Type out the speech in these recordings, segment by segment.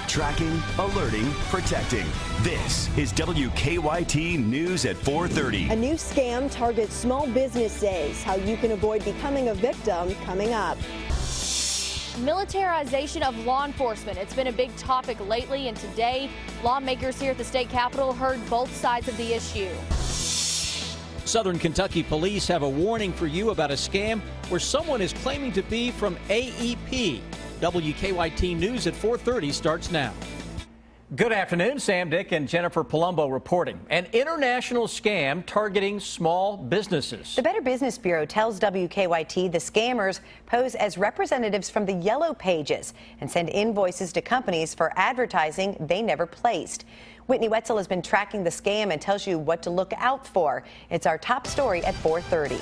Tracking, alerting, protecting. This is WKYT News at 4:30. A new scam targets small businesses. How you can avoid becoming a victim coming up. Militarization of law enforcement. It's been a big topic lately, and today, lawmakers here at the state capitol heard both sides of the issue. Southern Kentucky police have a warning for you about a scam where someone is claiming to be from AEP. WKYT News at 4:30 starts now. Good afternoon. Sam Dick and Jennifer Palumbo reporting. An international scam targeting small businesses. The Better Business Bureau tells WKYT the scammers pose as representatives from the Yellow Pages and send invoices to companies for advertising they never placed. Whitney Wetzel has been tracking the scam and tells you what to look out for. It's our top story at 4:30.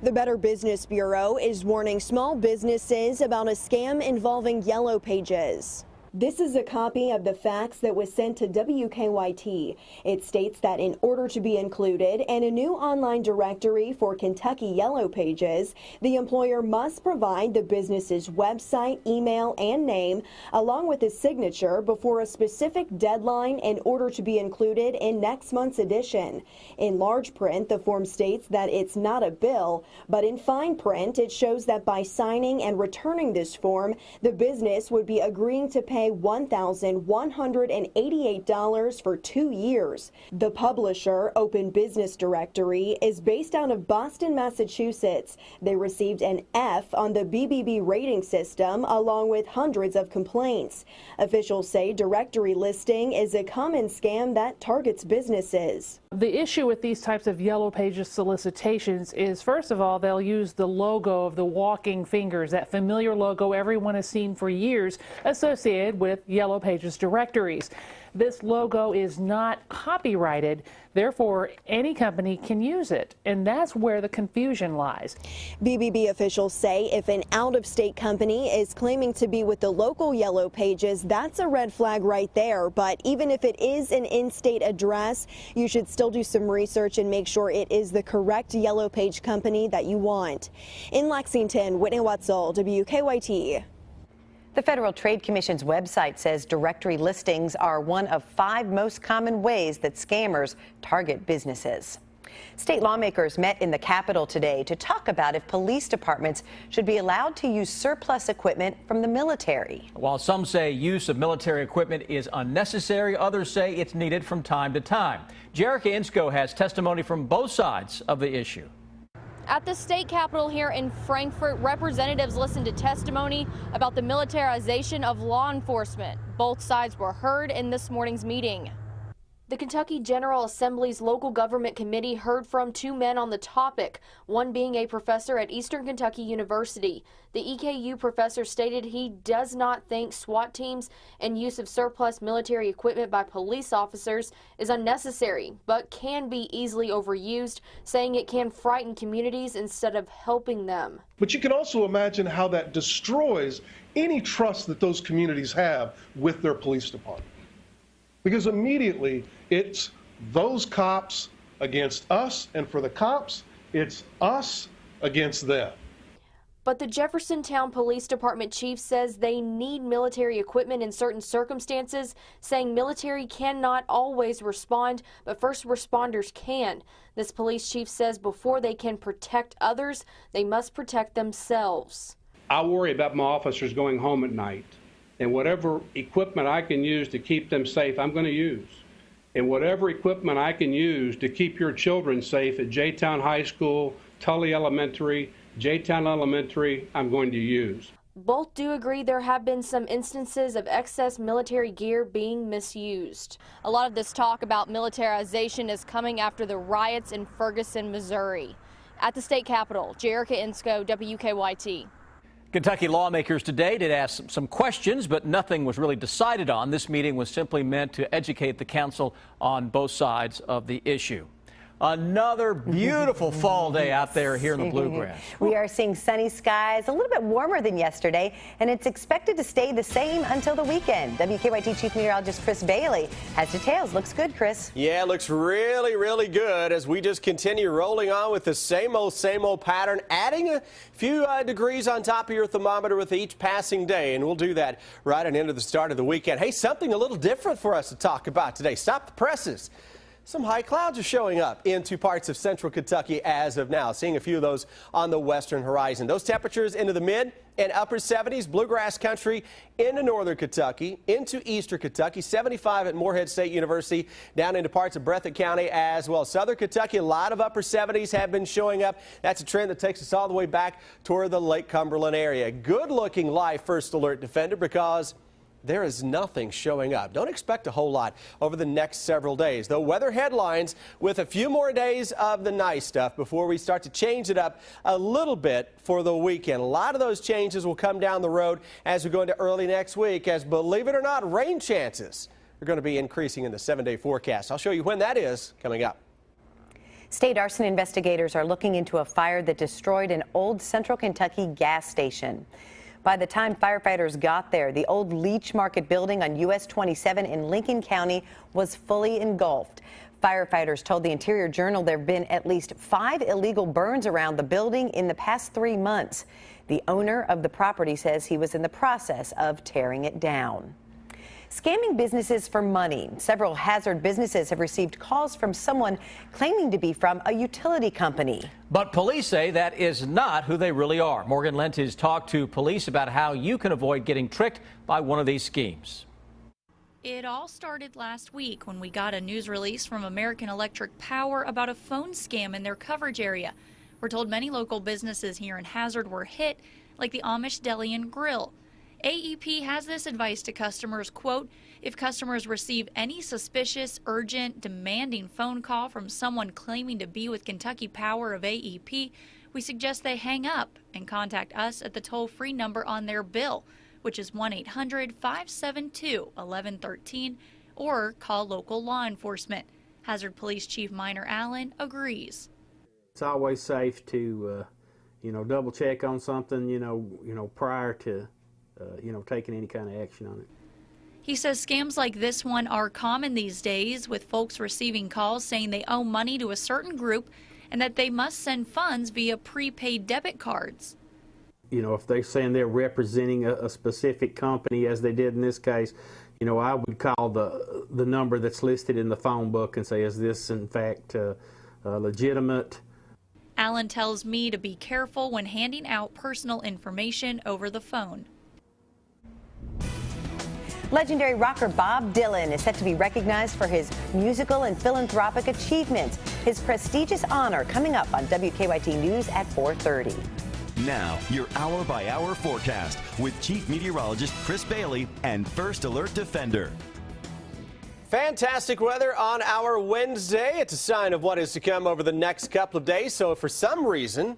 The Better Business Bureau is warning small businesses about a scam involving Yellow Pages. This is a copy of the fax that was sent to WKYT. It states that in order to be included in a new online directory for Kentucky Yellow Pages, the employer must provide the business's website, email, and name, along with his signature before a specific deadline in order to be included in next month's edition. In large print, the form states that it's not a bill, but in fine print, it shows that by signing and returning this form, the business would be agreeing to pay $1,188 for 2 years. The publisher, Open Business Directory, is based out of Boston, Massachusetts. They received an F on the BBB rating system, along with hundreds of complaints. Officials say directory listing is a common scam that targets businesses. The issue with these types of Yellow Pages solicitations is, first of all, they'll use the logo of the walking fingers, that familiar logo everyone has seen for years associated with Yellow Pages directories. This logo is not copyrighted, therefore any company can use it, and that's where the confusion lies. BBB officials say if an out-of-state company is claiming to be with the local Yellow Pages, that's a red flag right there. But even if it is an in-state address, you should still do some research and make sure it is the correct Yellow Page company that you want. In Lexington, Whitney Wetzel, WKYT. The Federal Trade Commission's website says directory listings are one of 5 most common ways that scammers target businesses. State lawmakers met in the Capitol today to talk about if police departments should be allowed to use surplus equipment from the military. While some say use of military equipment is unnecessary, others say it's needed from time to time. Jerica Insko has testimony from both sides of the issue. At the state capitol here in Frankfort, representatives listened to testimony about the militarization of law enforcement. Both sides were heard in this morning's meeting. The Kentucky General Assembly's Local Government Committee heard from 2 men on the topic, one being a professor at Eastern Kentucky University. The EKU professor stated he does not think SWAT teams and use of surplus military equipment by police officers is unnecessary, but can be easily overused, saying it can frighten communities instead of helping them. But you can also imagine how that destroys any trust that those communities have with their police department. Because immediately it's those cops against us, and for the cops, it's us against them. But the Jeffersontown Police Department chief says they need military equipment in certain circumstances, saying military cannot always respond, but first responders can. This police chief says before they can protect others, they must protect themselves. I worry about my officers going home at night. And whatever equipment I can use to keep them safe, I'm going to use. And whatever equipment I can use to keep your children safe at J-Town High School, Tully Elementary, J-Town Elementary, I'm going to use. Both do agree there have been some instances of excess military gear being misused. A lot of this talk about militarization is coming after the riots in Ferguson, Missouri. At the state capitol, Jerica Insko, WKYT. Kentucky lawmakers today did ask some questions, but nothing was really decided on. This meeting was simply meant to educate the council on both sides of the issue. Another beautiful fall day out there here in the Bluegrass. We are seeing sunny skies, a little bit warmer than yesterday, and it's expected to stay the same until the weekend. WKYT Chief Meteorologist Chris Bailey has details. Looks good, Chris. Yeah, it looks really, really good as we just continue rolling on with the same old pattern, adding a few degrees on top of your thermometer with each passing day, and we'll do that right on into the start of the weekend. Hey, something a little different for us to talk about today. Stop the presses. Some high clouds are showing up into parts of central Kentucky as of now, seeing a few of those on the western horizon. Those temperatures into the mid and upper 70s, bluegrass country into northern Kentucky, into eastern Kentucky, 75 at Morehead State University, down into parts of Breathitt County as well. Southern Kentucky, a lot of upper 70s have been showing up. That's a trend that takes us all the way back toward the Lake Cumberland area. Good looking live first alert defender because there is nothing showing up. Don't expect a whole lot over the next several days, though. Weather headlines with a few more days of the nice stuff before we start to change it up a little bit for the weekend. A lot of those changes will come down the road as we go into early next week, as, believe it or not, rain chances are going to be increasing in the 7-day forecast. I'll show you when that is coming up. State arson investigators are looking into a fire that destroyed an old Central Kentucky gas station. By the time firefighters got there, the old Leach Market building on US 27 in Lincoln County was fully engulfed. Firefighters told the Interior Journal there have been at least 5 illegal burns around the building in the past 3 months. The owner of the property says he was in the process of tearing it down. Scamming businesses for money. Several Hazard businesses have received calls from someone claiming to be from a utility company. But police say that is not who they really are. Morgan Lent has talked to police about how you can avoid getting tricked by one of these schemes. It all started last week when we got a news release from American Electric Power about a phone scam in their coverage area. We're told many local businesses here in Hazard were hit, like the Amish Deli and Grill. AEP has this advice to customers, quote, if customers receive any suspicious, urgent, demanding phone call from someone claiming to be with Kentucky Power of AEP, we suggest they hang up and contact us at the toll-free number on their bill, which is 1-800-572-1113, or call local law enforcement. Hazard Police Chief Minor Allen agrees. It's always safe to, double check on something, prior to taking any kind of action on it. He says scams like this one are common these days, with folks receiving calls saying they owe money to a certain group and that they must send funds via prepaid debit cards. If they're saying they're representing a specific company, as they did in this case, I would call the number that's listed in the phone book and say, is this in fact legitimate? Allen tells me to be careful when handing out personal information over the phone. Legendary rocker Bob Dylan is set to be recognized for his musical and philanthropic achievements. His prestigious honor coming up on WKYT News at 4:30. Now, your hour-by-hour forecast with Chief Meteorologist Chris Bailey and First Alert Defender. Fantastic weather on our Wednesday. It's a sign of what is to come over the next couple of days. So if for some reason,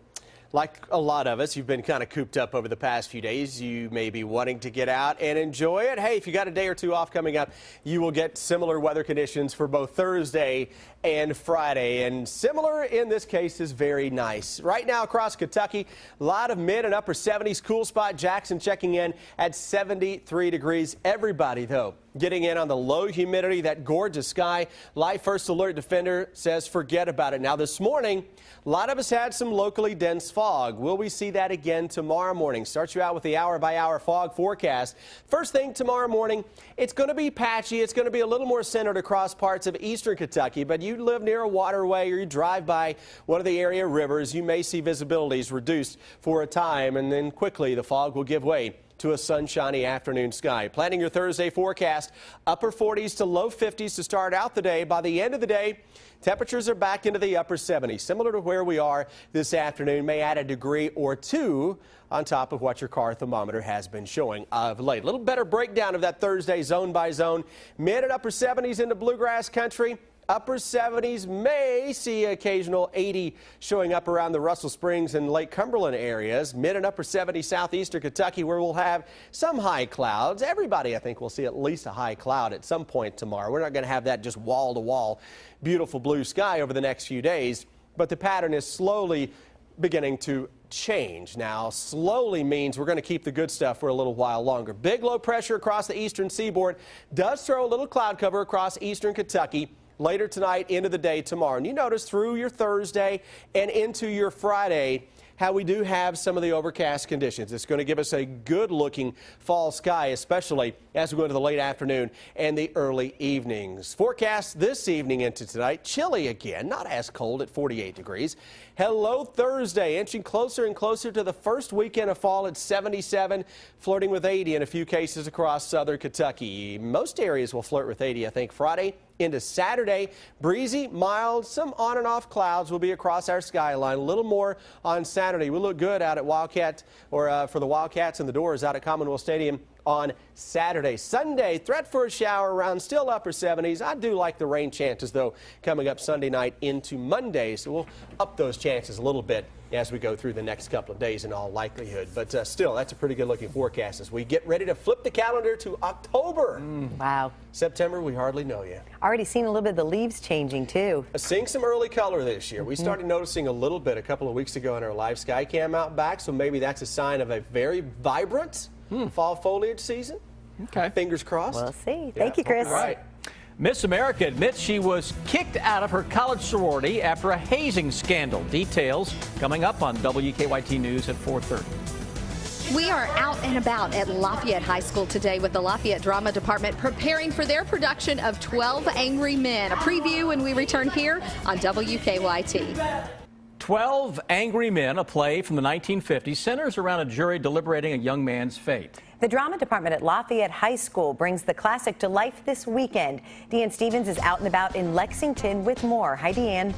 like a lot of us, you've been kind of cooped up over the past few days, you may be wanting to get out and enjoy it. Hey, if you got a day or two off coming up, you will get similar weather conditions for both Thursday and Friday. And similar in this case is very nice. Right now across Kentucky, a lot of mid and upper 70s. Cool spot Jackson checking in at 73 degrees. Everybody, though, getting in on the low humidity, that gorgeous sky. Live First Alert Defender says forget about it. Now this morning, a lot of us had some locally dense fog. Will we see that again tomorrow morning? Start you out with the hour-by-hour fog forecast. First thing tomorrow morning, it's going to be patchy. It's going to be a little more centered across parts of eastern Kentucky, but you live near a waterway or you drive by one of the area rivers, you may see visibilities reduced for a time, and then quickly the fog will give way to a sunshiny afternoon sky. Planning your Thursday forecast, upper 40s to low 50s to start out the day. By the end of the day, temperatures are back into the upper 70s, similar to where we are this afternoon. May add a degree or two on top of what your car thermometer has been showing of late. A little better breakdown of that Thursday zone by zone. Mid and upper 70s into bluegrass country. Upper 70s, may see occasional 80 showing up around the Russell Springs and Lake Cumberland areas. Mid and upper 70s southeastern Kentucky, where we'll have some high clouds. Everybody, I think, will see at least a high cloud at some point tomorrow. We're not going to have that just wall-to-wall beautiful blue sky over the next few days, but the pattern is slowly beginning to change. Now, slowly means we're going to keep the good stuff for a little while longer. Big low pressure across the eastern seaboard does throw a little cloud cover across eastern Kentucky later tonight into the day tomorrow. And you notice through your Thursday and into your Friday how we do have some of the overcast conditions. It's going to give us a good-looking fall sky, especially as we go into the late afternoon and the early evenings. Forecast this evening into tonight, chilly again, not as cold at 48 degrees. Hello Thursday, inching closer and closer to the first weekend of fall at 77, flirting with 80 in a few cases across southern Kentucky. Most areas will flirt with 80, I think, Friday into Saturday. Breezy, mild, some on and off clouds will be across our skyline. A little more on Saturday. We look good out at Wildcat, or for the Wildcats and the Doors out at Commonwealth Stadium on Saturday. Sunday, threat for a shower around, still upper 70s. I do like the rain chances, though, coming up Sunday night into Monday. So we'll up those chances a little bit as we go through the next couple of days in all likelihood. But still, that's a pretty good looking forecast as we get ready to flip the calendar to October. Wow. September, we hardly know yet. Already seen a little bit of the leaves changing, too. Seeing some early color this year. We started noticing a little bit a couple of weeks ago in our live sky cam out back, so maybe that's a sign of a very vibrant fall foliage season. Okay. Fingers crossed. We'll see. Thank you, Chris. All right. Miss America admits she was kicked out of her college sorority after a hazing scandal. Details coming up on WKYT News at 4:30. We are out and about at Lafayette High School today with the Lafayette Drama Department preparing for their production of 12 Angry Men. A preview when we return here on WKYT. 12 Angry Men, a play from the 1950s, centers around a jury deliberating a young man's fate. The drama department at Lafayette High School brings the classic to life this weekend. Deanne Stevens is out and about in Lexington with more. Hi, Deanne.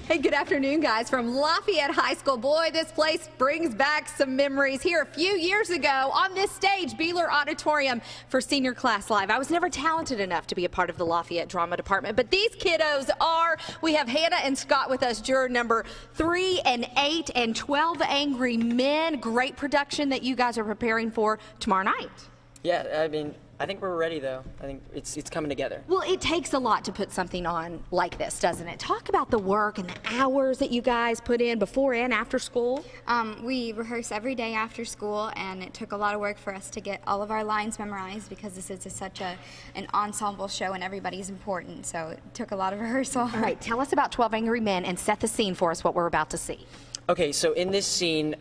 Hey, good afternoon, guys. From Lafayette High School. Boy, this place brings back some memories. Here a few years ago on this stage, Beeler Auditorium for Senior Class Live. I was never talented enough to be a part of the Lafayette Drama Department, but these kiddos are. We have Hannah and Scott with us, juror number 3 and 8 and 12 Angry Men. Great production that you guys are preparing for tomorrow night. Yeah, I think we're ready, though. I think it's coming together. Well, it takes a lot to put something on like this, doesn't it? Talk about the work and the hours that you guys put in before and after school. We rehearse every day after school, and it took a lot of work for us to get all of our lines memorized because this is such an ensemble show and everybody's important, so it took a lot of rehearsal. All right, tell us about 12 Angry Men and set the scene for us, what we're about to see. Okay, so in this scene,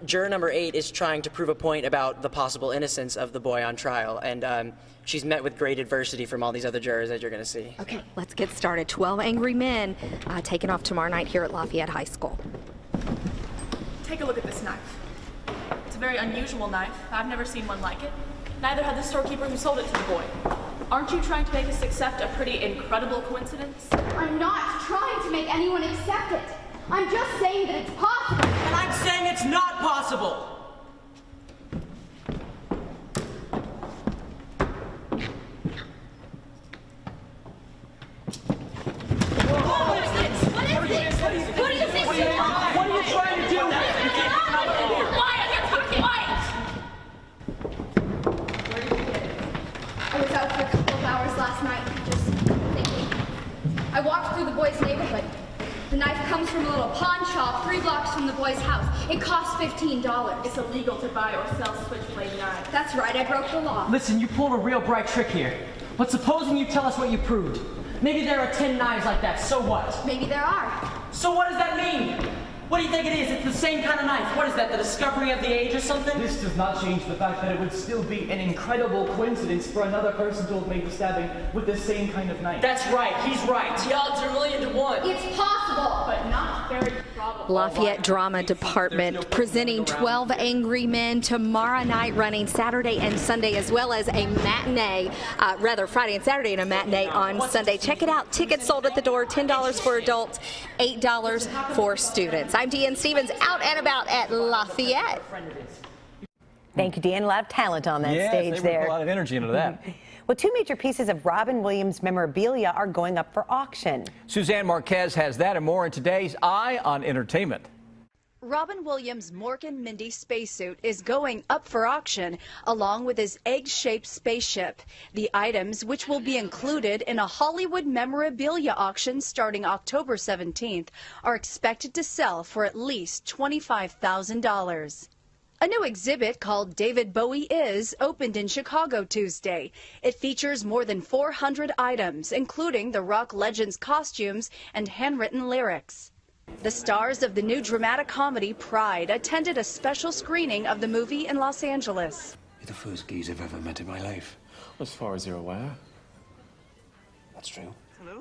juror number 8 is trying to prove a point about the possible innocence of the boy on trial, and she's met with great adversity from all these other jurors that you're going to see. Okay, let's get started. 12 Angry Men taking off tomorrow night here at Lafayette High School. Take a look at this knife. It's a very unusual knife. I've never seen one like it. Neither had the storekeeper who sold it to the boy. Aren't you trying to make us accept a pretty incredible coincidence? I'm not trying to make anyone accept it. I'm just saying that it's possible. And I'm saying it's not possible! What is this? What is this? What is this? What are you trying to do? Quiet! You're talking quiet! Where did you get it? I was out for a couple of hours last night, just thinking. I walked through the boys' neighborhood. The knife comes from a little pawn shop 3 blocks from the boy's house. It costs $15. It's illegal to buy or sell switchblade knives. That's right, I broke the law. Listen, you pulled a real bright trick here. But supposing you tell us what you proved. Maybe there are 10 knives like that, so what? Maybe there are. So what does that mean? What do you think it is? It's the same kind of knife. What is that, the discovery of the age or something? This does not change the fact that it would still be an incredible coincidence for another person to have made the stabbing with the same kind of knife. That's right, he's right. The odds are 1,000,000 to 1. It's possible, but not very probable. Lafayette Drama Department presenting 12 Angry Men tomorrow night, running Saturday and Sunday, as well as a matinee, Friday and Saturday and a matinee on Sunday. Check it out. Tickets sold at the door, $10 for adults, $8 for students. I'm Deanne Stevens, out and about at Lafayette. Thank you, Dan. A lot of talent on that stage they there. put a lot of energy into that. Well, two major pieces of Robin Williams memorabilia are going up for auction. Suzanne Marquez has that and more in today's Eye on Entertainment. Robin Williams' Mork and Mindy spacesuit is going up for auction, along with his egg-shaped spaceship. The items, which will be included in a Hollywood memorabilia auction starting October 17th, are expected to sell for at least $25,000. A new exhibit called David Bowie Is opened in Chicago Tuesday. It features more than 400 items, including the rock legend's costumes and handwritten lyrics. The stars of the new dramatic comedy Pride attended a special screening of the movie in Los Angeles. You're the first geese I've ever met in my life. As far as you're aware. That's true.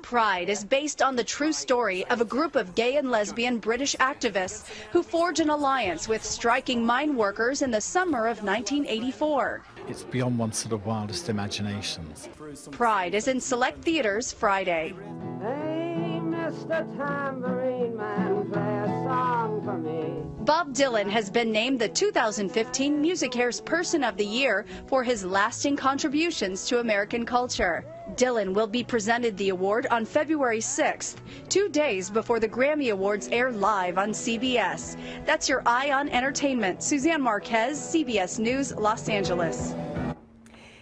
Pride is based on the true story of a group of gay and lesbian British activists who forged an alliance with striking mine workers in the summer of 1984. It's beyond one's sort of wildest imaginations. Pride is in select theaters Friday. Hey, Mr. Tambourine Man, play a song for me. Bob Dylan has been named the 2015 MusiCares Person of the Year for his lasting contributions to American culture. Dylan will be presented the award on February 6th, 2 days before the Grammy Awards air live on CBS. That's your Eye on Entertainment. Suzanne Marquez, CBS News, Los Angeles.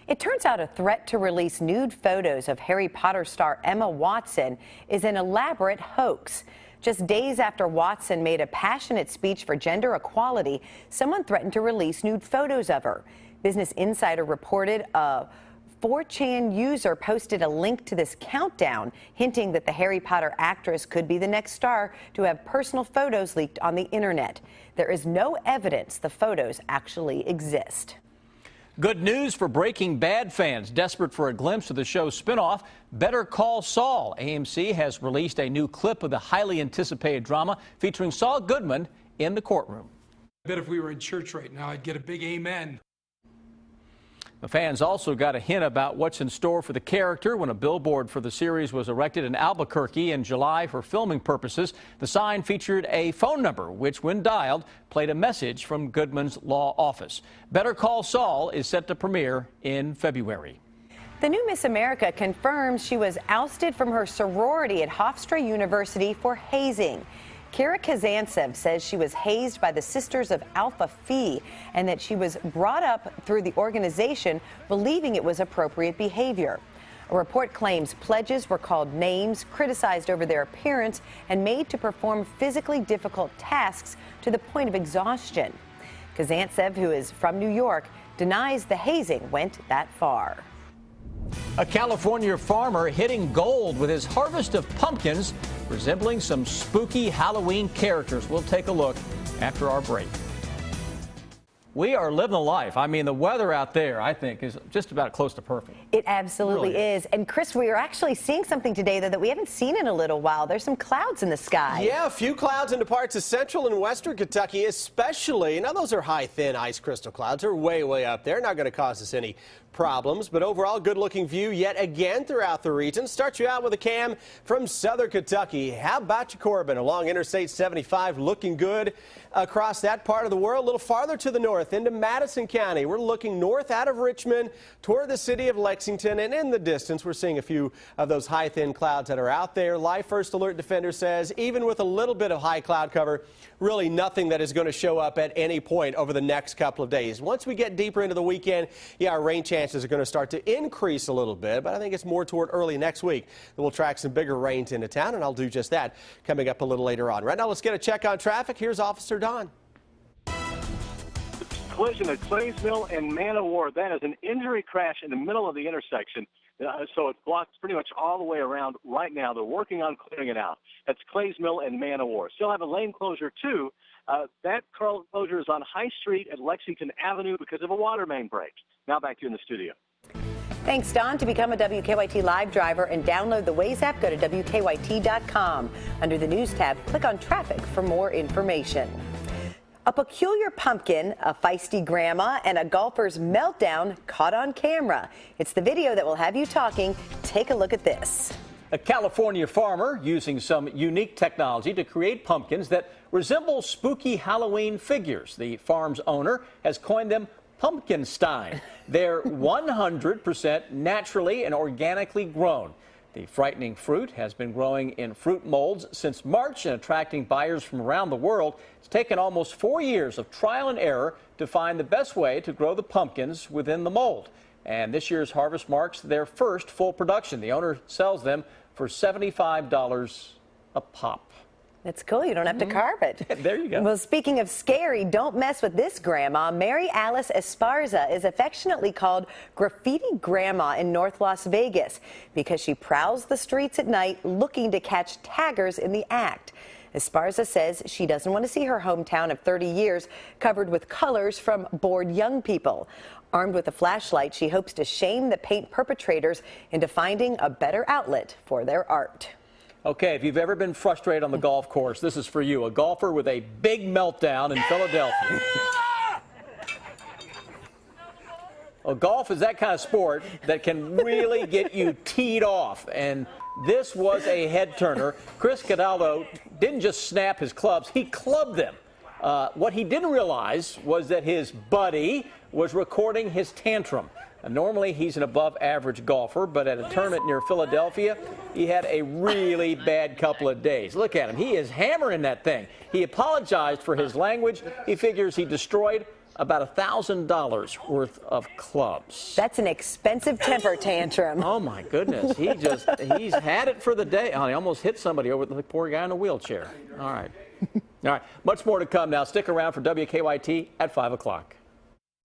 It turns out a threat to release nude photos of Harry Potter star Emma Watson is an elaborate hoax. Just days after Watson made a passionate speech for gender equality, someone threatened to release nude photos of her. Business Insider reported a 4chan user posted a link to this countdown, hinting that the Harry Potter actress could be the next star to have personal photos leaked on the internet. There is no evidence the photos actually exist. Good news for Breaking Bad fans desperate for a glimpse of the show's spinoff, Better Call Saul. AMC has released a new clip of the highly anticipated drama featuring Saul Goodman in the courtroom. I bet if we were in church right now, I'd get a big amen. The fans also got a hint about what's in store for the character when a billboard for the series was erected in Albuquerque in July for filming purposes. The sign featured a phone number, which, when dialed, played a message from Goodman's law office. Better Call Saul is set to premiere in February. The new Miss America confirms she was ousted from her sorority at Hofstra University for hazing. Kira Kazantsev says she was hazed by the Sisters of Alpha Phi and that she was brought up through the organization believing it was appropriate behavior. A report claims pledges were called names, criticized over their appearance, and made to perform physically difficult tasks to the point of exhaustion. Kazantsev, who is from New York, denies the hazing went that far. A California farmer hitting gold with his harvest of pumpkins, resembling some spooky Halloween characters. We'll take a look after our break. We are living the life. I mean, the weather out there, I think, is just about close to perfect. It absolutely is. And Chris, we are actually seeing something today, though, that we haven't seen in a little while. There's some clouds in the sky. Yeah, a few clouds into parts of central and western Kentucky, especially. Now, those are high, thin ice crystal clouds. They're way, way up there. Not going to cause us any problems, but overall, good-looking view yet again throughout the region. Start you out with a cam from southern Kentucky. How about you, Corbin? Along Interstate 75, looking good across that part of the world. A little farther to the north into Madison County. We're looking north out of Richmond toward the city of Lexington, and in the distance, we're seeing a few of those high, thin clouds that are out there. Live First Alert Defender says even with a little bit of high cloud cover, really nothing that is going to show up at any point over the next couple of days. Once we get deeper into the weekend, yeah, our rain chances are going to start to increase a little bit, but I think it's more toward early next week that we'll track some bigger rains into town, and I'll do just that coming up a little later on. Right now, let's get a check on traffic. Here's Officer Don. Collision at Clays Mill and Man o' War. That is an injury crash in the middle of the intersection. So it blocks pretty much all the way around right now. They're working on clearing it out. That's Clays Mill and Man o' War. Still have a lane closure, too. That closure is on High Street at Lexington Avenue because of a water main break. Now back to you in the studio. Thanks, Don. To become a WKYT Live driver and download the Waze app, go to WKYT.com. Under the News tab, click on Traffic for more information. A peculiar pumpkin, a feisty grandma, and a golfer's meltdown caught on camera. It's the video that will have you talking. Take a look at this. A California farmer using some unique technology to create pumpkins that resemble spooky Halloween figures. The farm's owner has coined them Pumpkinstein. They're 100% naturally and organically grown. The frightening fruit has been growing in fruit molds since March and attracting buyers from around the world. It's taken almost 4 years of trial and error to find the best way to grow the pumpkins within the mold. And this year's harvest marks their first full production. The owner sells them for $75 a pop. It's cool. You don't have to carve it. There you go. Well, speaking of scary, don't mess with this grandma. Mary Alice Esparza is affectionately called Graffiti Grandma in North Las Vegas because she prowls the streets at night looking to catch taggers in the act. Esparza says she doesn't want to see her hometown of 30 years covered with colors from bored young people. Armed with a flashlight, she hopes to shame the paint perpetrators into finding a better outlet for their art. Okay, if you've ever been frustrated on the golf course, this is for you. A golfer with a big meltdown in Philadelphia. Well, golf is that kind of sport that can really get you teed off. And this was a head turner. Chris Cataldo didn't just snap his clubs, he clubbed them. What he didn't realize was that his buddy was recording his tantrum. Normally, he's an above-average golfer, but at a tournament near Philadelphia, he had a really bad couple of days. Look at him. He is hammering that thing. He apologized for his language. He figures he destroyed about $1,000 worth of clubs. That's an expensive temper tantrum. Oh, my goodness. He's had it for the day. Oh, he almost hit somebody over the poor guy in a wheelchair. All right. All right. Much more to come now. Stick around for WKYT at 5 o'clock.